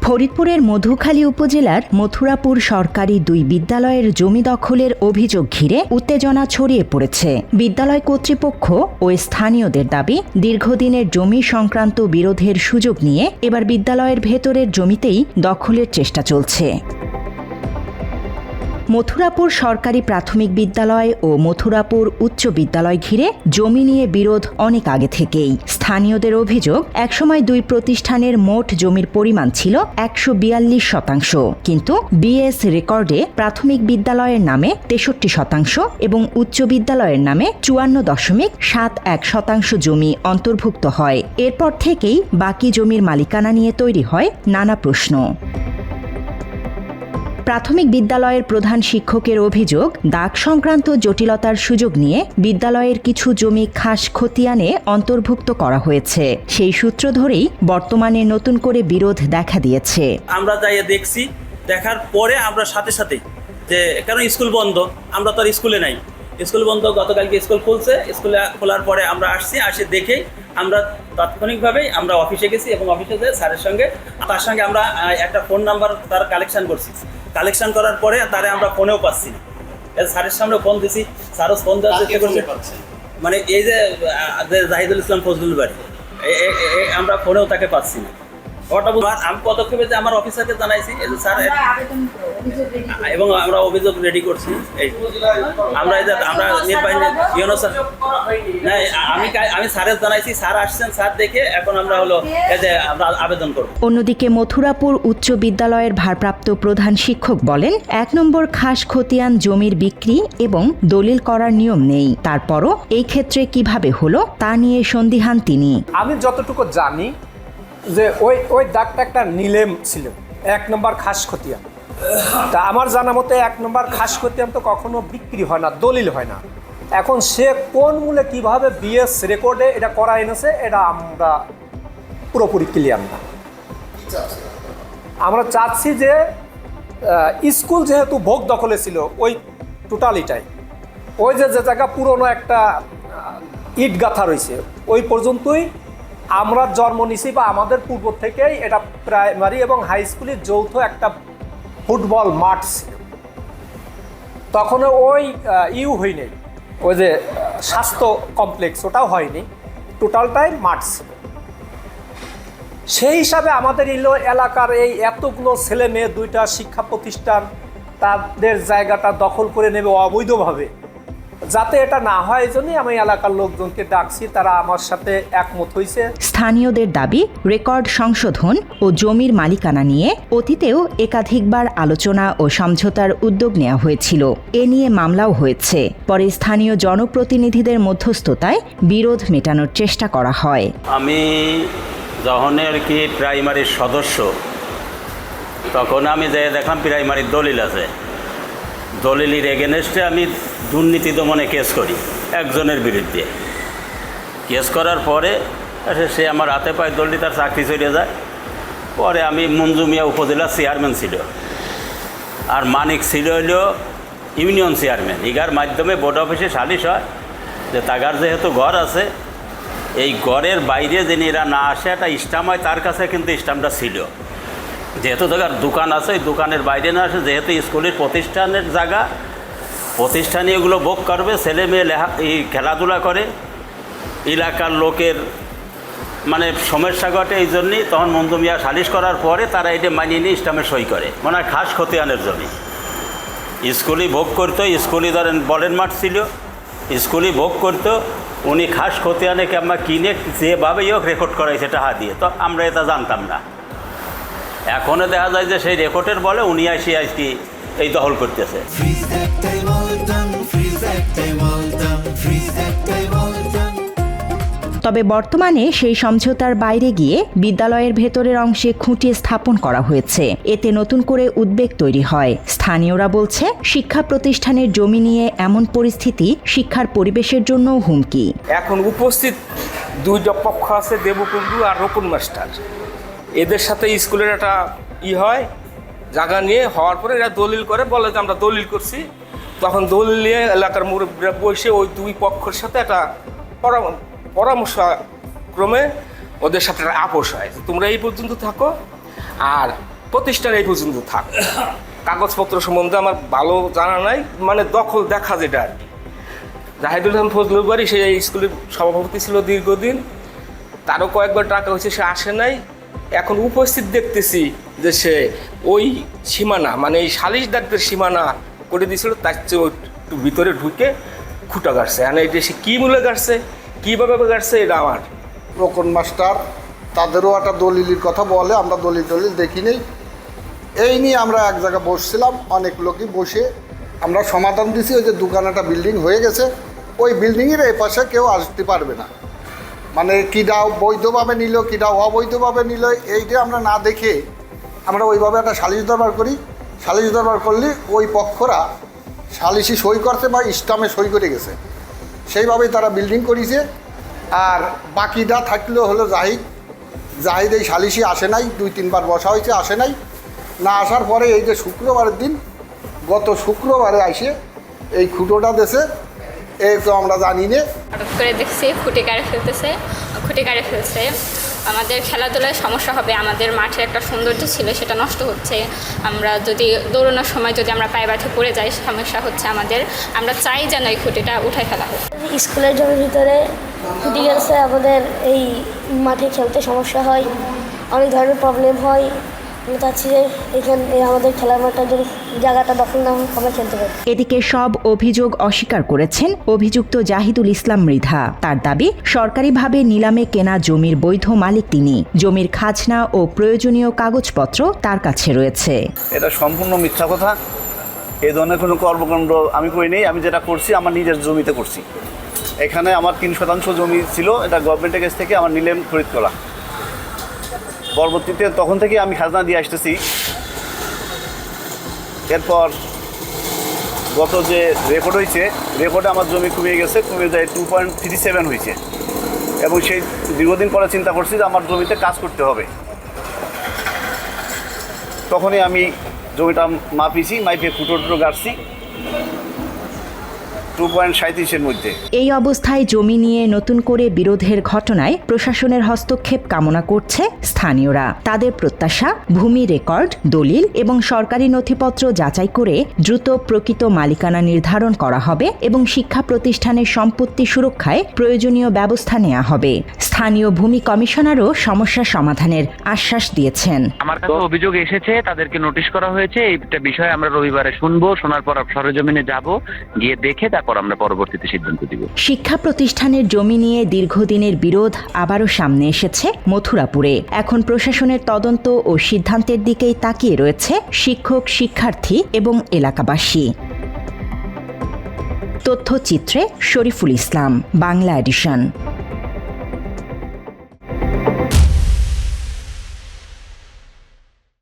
ফরিদপুরের মধুখালী উপজেলার মথুরাপুর সরকারি 2 বিদ্যালয়ের জমি দখলের অভিযোগ ঘিরে উত্তেজনা ছড়িয়ে পড়েছে। বিদ্যালয় কর্তৃপক্ষ ও স্থানীয়দের দাবি, দীর্ঘদিনের জমি সংক্রান্ত বিরোধের সুযোগ নিয়ে এবার বিদ্যালয়ের ভেতরের জমিতেই দখলের চেষ্টা চলছে। মথুরাপুর সরকারি প্রাথমিক বিদ্যালয় ও মথুরাপুর উচ্চ বিদ্যালয় ঘিরে জমি নিয়ে বিরোধ অনেক আগে থেকেই। স্থানীয়দের অভিযোগ, একসময় 2 প্রতিষ্ঠানের মোট জমির পরিমাণ ছিল 142%, কিন্তু বিএস রেকর্ডে প্রাথমিক বিদ্যালয়ের নামে 63% এবং উচ্চ বিদ্যালয়ের নামে 54.71% জমি অন্তর্ভুক্ত হয়। এরপর থেকেই বাকি জমির মালিকানা নিয়ে তৈরি হয় নানা প্রশ্ন। প্রাথমিক বিদ্যালয়ের প্রধান শিক্ষকের অভিযোগ, দাগ সংক্রান্ত জটিলতার সুযোগ নিয়ে বিদ্যালয়ের কিছু জমি খাস খতিয়ানে অন্তর্ভুক্ত করা হয়েছে। সেই সূত্র ধরেই বর্তমানে নতুন করে বিরোধ দেখা দিয়েছে। আমরা যাই দেখছি, দেখার পরে আমরা সাথে সাথে যে কারণ স্কুল বন্ধ, আমরা তো আর স্কুলে নাই, স্কুল বন্ধ, গতকালকে স্কুল খুলছে, স্কুলে খোলার পরে আমরা আসে দেখেই আমরা তাৎক্ষণিকভাবেই আমরা অফিসে গেছি এবং অফিসে যে স্যারের সঙ্গে তার সঙ্গে আমরা একটা ফোন নাম্বার তার কালেকশন করছি। কালেকশন করার পরে তারে আমরা ফোনেও পাচ্ছি না, স্যারের সামনে ফোন দিছি, স্যারও ফোন দেওয়ার চেষ্টা করছে, মানে এই যে জাহিদুল ইসলাম ফজলুল বাড়ি, আমরা ফোনেও তাকে পাচ্ছি না। আমি পদক্ষেপে যে আমার অফিসারকে জানাইছি স্যার, এবং আমরা অভিযোগ রেডি করছি। আমরা নির্বাহী স্যার না, আমি স্যারের জানাইছি, স্যার আসছেন, স্যার দেখে এখন আমরা আমরা আবেদন করব। অন্যদিকে মথুরাপুর উচ্চ বিদ্যালয়ের ভারপ্রাপ্ত প্রধান শিক্ষক বলেন, 1 নম্বর খাস খতিয়ান জমির বিক্রি এবং দলিল করার নিয়ম নেই। তারপরও এই ক্ষেত্রে কিভাবে হলো তা নিয়ে সন্দিহান তিনি। আমি যতটুকু জানি যে ওই দাগটা একটা নিলেম ছিল, 1 নম্বর খাস খতিয়ান। তা আমার জানা মতে 1 নম্বর খাস খতিয়ান তো কখনো বিক্রি হয় না, দলিল হয় না। এখন সে কোন মূলে কিভাবে বিএস রেকর্ডে এটা করা এনেছে, এটা আমরা পুরোপুরি ক্লিয়ার না। আমরা চাচ্ছি যে স্কুল যেহেতু ভোগ দখলে ছিল, ওই টোটালিটাই, ওই যে জায়গা পুরনো একটা ইট গাঁথা রয়েছে, ওই পর্যন্তই আমরা জন্ম নিছি, বা আমাদের পূর্ব থেকেই এটা প্রাইমারি এবং হাই স্কুলের যৌথ একটা ফুটবল মাঠ ছিল। তখন ওই হয়নি, ওই যে স্বাস্থ্য কমপ্লেক্স, ওটাও হয়নি, টোটালটাই মাঠ ছিল। সেই হিসাবে আমাদের এলাকার এই এতগুলো ছেলে মেয়ে, 2টা শিক্ষা প্রতিষ্ঠান তাদের জায়গাটা দখল করে নেবে অবৈধভাবে, যাতে এটা না হয়, এই জন্যই আমি এলাকার লোকজনকে ডাকছি, তারা আমার সাথে একমত হয়েছে। স্থানীয়দের দাবি, রেকর্ড সংশোধন ও জমির মালিকানা নিয়ে অতীতেও একাধিকবার আলোচনা ও সমঝোতার উদ্যোগ নেওয়া হয়েছিল। এ নিয়ে মামলাও হয়েছে। পরে স্থানীয় জনপ্রতিনিধিদের মধ্যস্থতায় বিরোধ মেটানোর চেষ্টা করা হয়। আমি যখন আর কি প্রাইমারির সদস্য, তখন আমি যে দেখলাম প্রাইমারির দলিল আছে, দলিলের এগেনস্টে আমি দুর্নীতি দমনে কেস করি একজনের বিরুদ্ধে। কেস করার পরে সে আমার হাতে পায়ে দলিল, তার চাকরি চলে যায়। পরে আমি মঞ্জু মিয়া উপজেলার চেয়ারম্যান ছিল, আর মানিক ছিল হইল ইউনিয়ন চেয়ারম্যান। ইগার মাধ্যমে বোর্ড অফিসে সালিশ হয় যে তাগার যেহেতু ঘর আছে, এই ঘরের বাইরে যিনি এরা না আসে একটা স্টাম্প হয়, তার কাছে কিন্তু স্টাম্পটা ছিল। যেহেতু তার দোকান আছে, ওই দোকানের বাইরে না আসে, যেহেতু স্কুলের প্রতিষ্ঠানের জায়গা, প্রতিষ্ঠানে এগুলো ভোগ করবে, ছেলে মেয়ে খেলাধুলা করে, এলাকার লোকের মানে সমস্যা ঘটে। এই জন্যই তখন মঞ্জু মিয়া সালিশ করার পরে তারা এটা মানিয়ে নিয়ে স্টাম্পে সই করে, মানে খাস খতিয়ানের জন্য। স্কুলই ভোগ করতো, স্কুলই ধরেন বলের মাঠ ছিল, স্কুলই ভোগ করতো, উনি খাস খতিয়ানে আমরা কিনে যেভাবেই হোক রেকর্ড করাইছে টাকা দিয়ে, তো আমরা এটা জানতাম না। এখনও দেখা যায় যে সেই রেকর্ডের বলে উনি আসি আজকে এই দখল করতেছে। তবে বর্তমানে সেই সমঝোতার বাইরে গিয়ে বিদ্যালয়ের ভেতরের অংশে খুঁটি স্থাপন করা হয়েছে। এতে নতুন করে উদ্বেগ তৈরি হয়। স্থানীয়রা বলছে, শিক্ষা প্রতিষ্ঠানের জমি নিয়ে এমন পরিস্থিতি শিক্ষার পরিবেশের জন্য হুমকি। এখন উপস্থিত 2টা পক্ষ আছে, দেবকুণ্ডু আর রকুন মাস্টার। এদের সাথে স্কুলের একটা হয়, জায়গা নিয়ে হওয়ার পরে এরা দলিল করে, বলে যে আমরা দলিল করছি। তখন দলিল নিয়ে এলাকার মুরব্বীরা বসে ওই 2 পক্ষের সাথে একটা পরামর্শ ক্রমে ওদের সাথে আপোষ হয়, তোমরা এই পর্যন্ত থাকো, আর প্রতিষ্ঠান এই পর্যন্ত থাক। কাগজপত্র সম্বন্ধে আমার ভালো জানা নাই, মানে দখল দেখা যেটা আর কি। জাহিদুল ইসলাম ফজলুল বাড়ি সে স্কুলের সভাপতি ছিল দীর্ঘদিন, তারও কয়েকবার টাকা হয়েছে, সে আসে নাই। এখন উপস্থিত দেখতেছি যে সে ওই সীমানা, মানে এই সালিশদারদের সীমানা করে দিয়েছিল, তার চেয়ে একটু ভিতরে ঢুকে খুঁটা গাড়ছে। মানে এটা সে কী মূল্যে গাড়ছে, কীভাবে গাড়ছে, এটা আমার রোকন মাস্টার তাদেরও একটা দলিলের কথা বলে, আমরা দলিল দেখি নেই। এই নিয়ে আমরা এক জায়গায় বসছিলাম, অনেক লোকই বসে আমরা সমাধান দিছি, ওই যে দোকান একটা বিল্ডিং হয়ে গেছে, ওই বিল্ডিংয়ের এই পাশে কেউ আসতে পারবে না। মানে কিডা বৈধভাবে নিল, কিডা অবৈধভাবে নিল, এইটা আমরা না দেখে আমরা ওইভাবে একটা সালিশ দরবার করি। সালিশ দরবার করলে ওই পক্ষরা সালিশি সই করছে বা স্টামে সই করে গেছে, সেইভাবেই তারা বিল্ডিং করেছে। আর বাকিটা থাকলেও হলো জাহিদ এই সালিশি আসে নাই, 2-3 বার বসা হয়েছে, আসে নাই। না আসার পরে এই যে শুক্রবারের দিন, গত শুক্রবারে আসে এই খুঁটোটা দেশে, এই তো আমরা জানি না। হঠাৎ করে দেখছি খুঁটি কাড়ে ফেলছে। আমাদের খেলাধুলায় সমস্যা হবে, আমাদের মাঠে একটা সৌন্দর্য ছিল সেটা নষ্ট হচ্ছে। আমরা যদি দৌড়ানোর সময় যদি আমরা পায়ে ব্যথা পড়ে যাই, সমস্যা হচ্ছে আমাদের। আমরা চাই যেন এই খুঁটিটা উঠাই ফেলা হোক। স্কুলের জমির ভিতরে খুঁটি গেছে, আমাদের এই মাঠে খেলতে সমস্যা হয়, অনেক ধরনের প্রবলেম হয়। আমি চাচ্ছি যে এখানে আমাদের খেলার মাঠের জন্য জায়গাটা দখল না হোক, আমরা খেলতে পারি। এদিকে সব অভিযোগ অস্বীকার করেছেন অভিযুক্ত জাহিদুল ইসলাম মৃধা। তার দাবি, সরকারিভাবে নিলামে কেনা জমির বৈধ মালিক তিনি। জমির খাজনা ও প্রয়োজনীয় কাগজপত্র তার কাছে রয়েছে। এটা সম্পূর্ণ মিথ্যা কথা। এই ধরনের কোনো কর্মকাণ্ড আমি করিনি। আমি যেটা করছি আমার নিজের জমিতে করছি। এখানে আমার 3% জমি ছিল, এটা গভর্নমেন্টের কাছ থেকে আমার নিলাম খরিদ করা। পরবর্তীতে তখন থেকে আমি খাজনা দিয়ে আসতেছি। এরপর গত যে রেকর্ড হয়েছে, রেকর্ডে আমার জমি কমে গেছে, কমে যায় 2.37 হয়েছে। এবং সেই দীর্ঘদিন পরে চিন্তা করছি যে আমার জমিতে কাজ করতে হবে। তখনই আমি জমিটা মাপিছি, মাইপে ফুটো গাড়ছি 2.37-এর মধ্যে। এই অবস্থায় জমি নিয়ে নতুন করে বিরোধের ঘটনায় প্রশাসনের হস্তক্ষেপ কামনা করছে স্থানীয়রা। তাদের প্রত্যাশা, ভূমি রেকর্ড, দলিল এবং সরকারি নথিপত্র যাচাই করে দ্রুত প্রকৃত মালিকানা নির্ধারণ করা হবে এবং শিক্ষা প্রতিষ্ঠানের সম্পত্তি সুরক্ষায় প্রয়োজনীয় ব্যবস্থা নেওয়া হবে। স্থানীয় ভূমি কমিশনারও সমস্যা সমাধানের আশ্বাস দিয়েছেন। আমার কাছে অভিযোগ এসেছে, তাদেরকে নোটিশ করা হয়েছে। এইটা বিষয়ে আমরা রবিবারে শুনবো, শোনার পর সরেজমিনে যাব, গিয়ে দেখে তারপর আমরা পরবর্তীতে সিদ্ধান্ত দিব। শিক্ষা প্রতিষ্ঠানের জমি নিয়ে দীর্ঘদিনের বিরোধ আবারও সামনে এসেছে মথুরাপুরে। এখন প্রশাসনের তদন্ত ও সিদ্ধান্তের দিকেই তাকিয়ে রয়েছে শিক্ষক, শিক্ষার্থী এবং এলাকাবাসী। তথ্যচিত্রে শরীফুল ইসলাম, বাংলা এডিশন।